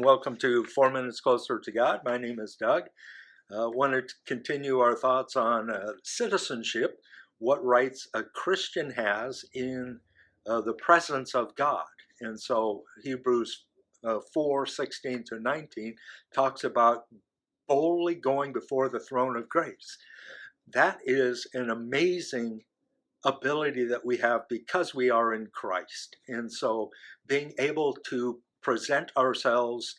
welcome to 4 Minutes Closer to God. My name is Doug. Wanted to continue our thoughts on citizenship, what rights a Christian has in the presence of God. And so Hebrews 4:16 to 19 talks about boldly going before the throne of grace. That is an amazing ability that we have because we are in Christ. And so being able to present ourselves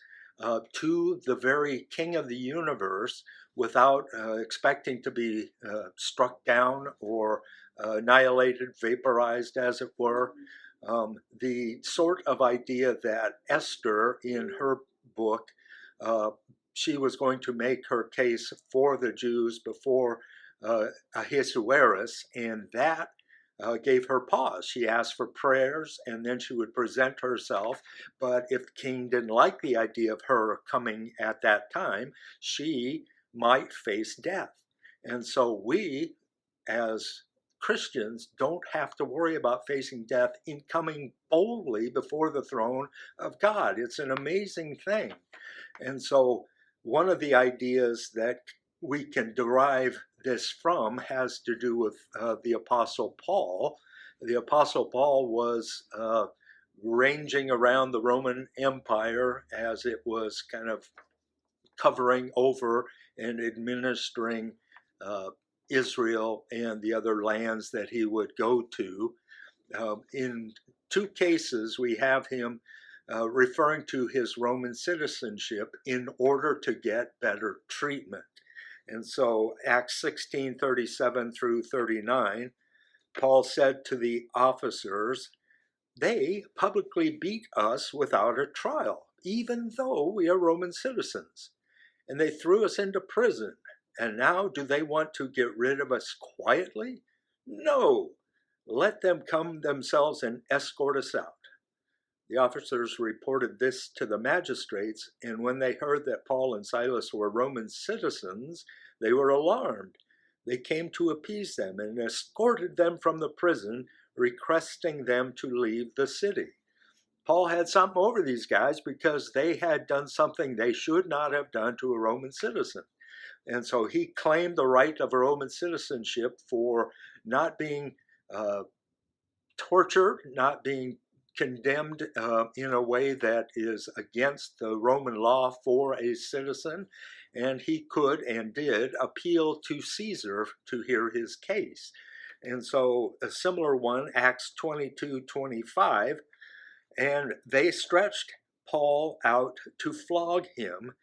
to the very King of the universe without expecting to be struck down or annihilated, vaporized, as it were. The sort of idea that Esther, in her book, she was going to make her case for the Jews before Ahasuerus, and that gave her pause. She asked for prayers, and then she would present herself. But if the king didn't like the idea of her coming at that time, she might face death. And so we, as Christians, don't have to worry about facing death in coming boldly before the throne of God. It's an amazing thing. And so one of the ideas that we can derive this from has to do with the Apostle Paul. The Apostle Paul was ranging around the Roman Empire as it was kind of covering over and administering Israel and the other lands that he would go to. In two cases, we have him referring to his Roman citizenship in order to get better treatment. And so Acts 16:37 through 39, Paul said to the officers, "They publicly beat us without a trial, even though we are Roman citizens. And they threw us into prison. And now do they want to get rid of us quietly? No, let them come themselves and escort us out." The officers reported this to the magistrates, and when they heard that Paul and Silas were Roman citizens, they were alarmed. They came to appease them and escorted them from the prison, requesting them to leave the city. Paul had something over these guys because they had done something they should not have done to a Roman citizen. And so he claimed the right of Roman citizenship for not being tortured, not being condemned in a way that is against the Roman law for a citizen, and he could and did appeal to Caesar to hear his case. And so a similar one, Acts 22:25, and they stretched Paul out to flog him.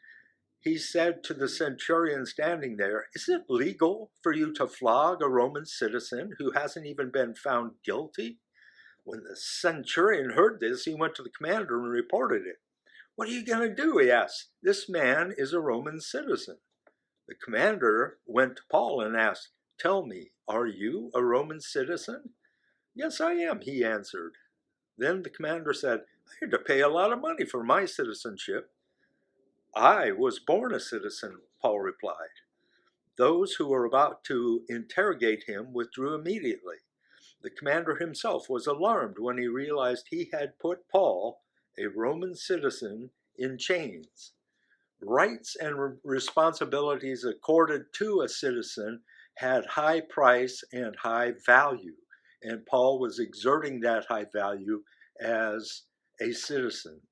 He said to the centurion standing there, "Is it legal for you to flog a Roman citizen who hasn't even been found guilty?" When the centurion heard this, he went to the commander and reported it. "What are you going to do?" he asked. "This man is a Roman citizen." The commander went to Paul and asked, "Tell me, are you a Roman citizen?" "Yes, I am," he answered. Then the commander said, "I had to pay a lot of money for my citizenship." "I was born a citizen," Paul replied. Those who were about to interrogate him withdrew immediately. The commander himself was alarmed when he realized he had put Paul, a Roman citizen, in chains. Rights and responsibilities accorded to a citizen had high price and high value, and Paul was exerting that high value as a citizen.